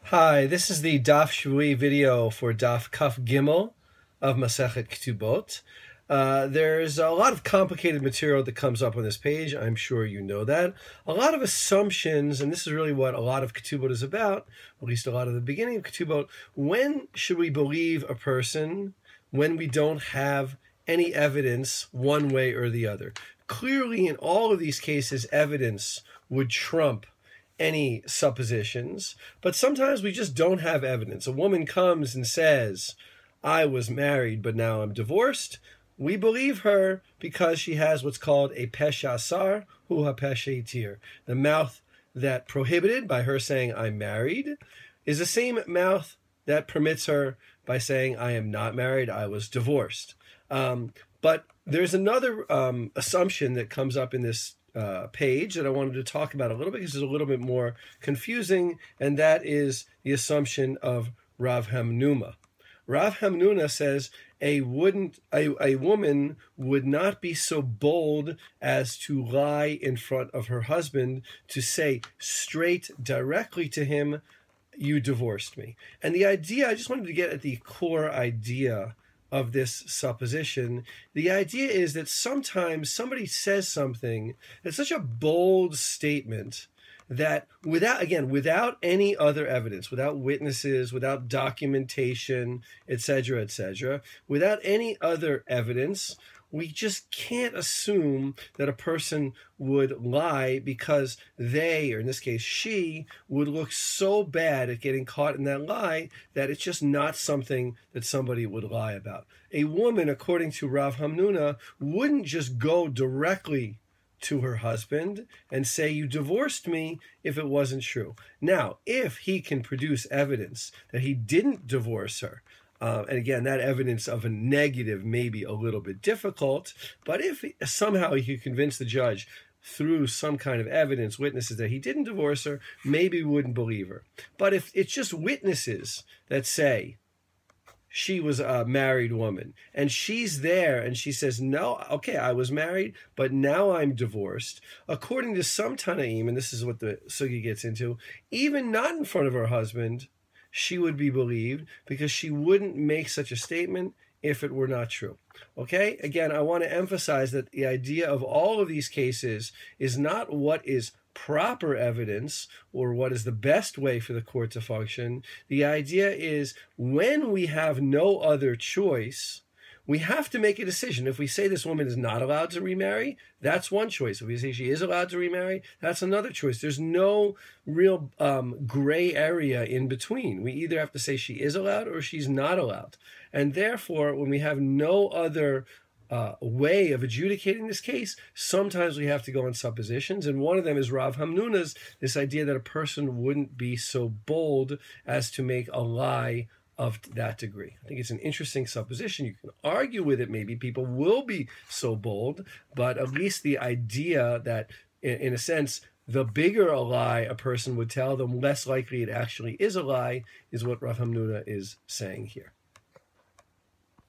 Hi, this is the Daf Shevui video for Daf Kaf Gimmel of Masechet Ketubot. There's a lot of complicated material that comes up on this page. I'm sure you know that. A lot of assumptions, and this is really what a lot of Ketubot is about, at least a lot of the beginning of Ketubot. When should we believe a person when we don't have any evidence one way or the other? Clearly, in all of these cases, evidence would trump any suppositions, but sometimes we just don't have evidence. A woman comes and says, I was married, but now I'm divorced. We believe her because she has what's called a pesha asar, hu ha-pesha itir. The mouth that prohibited by her saying, I'm married, is the same mouth that permits her by saying, I am not married, I was divorced. But there's another assumption that comes up in this page that I wanted to talk about a little bit because it's a little bit more confusing, and that is the assumption of Rav Hamnuma. Rav Hamnuna says a woman would not be so bold as to lie in front of her husband, to say straight directly to him, you divorced me. And the idea, I just wanted to get at the core idea of this supposition. The idea is that sometimes somebody says something that's such a bold statement that without any other evidence, without witnesses, without documentation, etc., without any other evidence, we just can't assume that a person would lie because they, or in this case she, would look so bad at getting caught in that lie that it's just not something that somebody would lie about. A woman, according to Rav Hamnuna, wouldn't just go directly to her husband and say, you divorced me, if it wasn't true. Now, if he can produce evidence that he didn't divorce her, and again, that evidence of a negative may be a little bit difficult, but if somehow he could convince the judge through some kind of evidence, witnesses, that he didn't divorce her, maybe we wouldn't believe her. But if it's just witnesses that say she was a married woman, and she's there and she says, no, okay, I was married, but now I'm divorced, according to some Tanaim, and this is what the Sugi gets into, even not in front of her husband, she would be believed, because she wouldn't make such a statement if it were not true. Okay? Again, I want to emphasize that the idea of all of these cases is not what is proper evidence or what is the best way for the court to function. The idea is when we have no other choice, we have to make a decision. If we say this woman is not allowed to remarry, that's one choice. If we say she is allowed to remarry, that's another choice. There's no real gray area in between. We either have to say she is allowed or she's not allowed. And therefore, when we have no other way of adjudicating this case, sometimes we have to go on suppositions, and one of them is Rav Hamnuna's, this idea that a person wouldn't be so bold as to make a lie of that degree. I think it's an interesting supposition. You can argue with it. Maybe people will be so bold, but at least the idea that, in a sense, the bigger a lie a person would tell, the less likely it actually is a lie, is what Rav Hamnuna is saying here.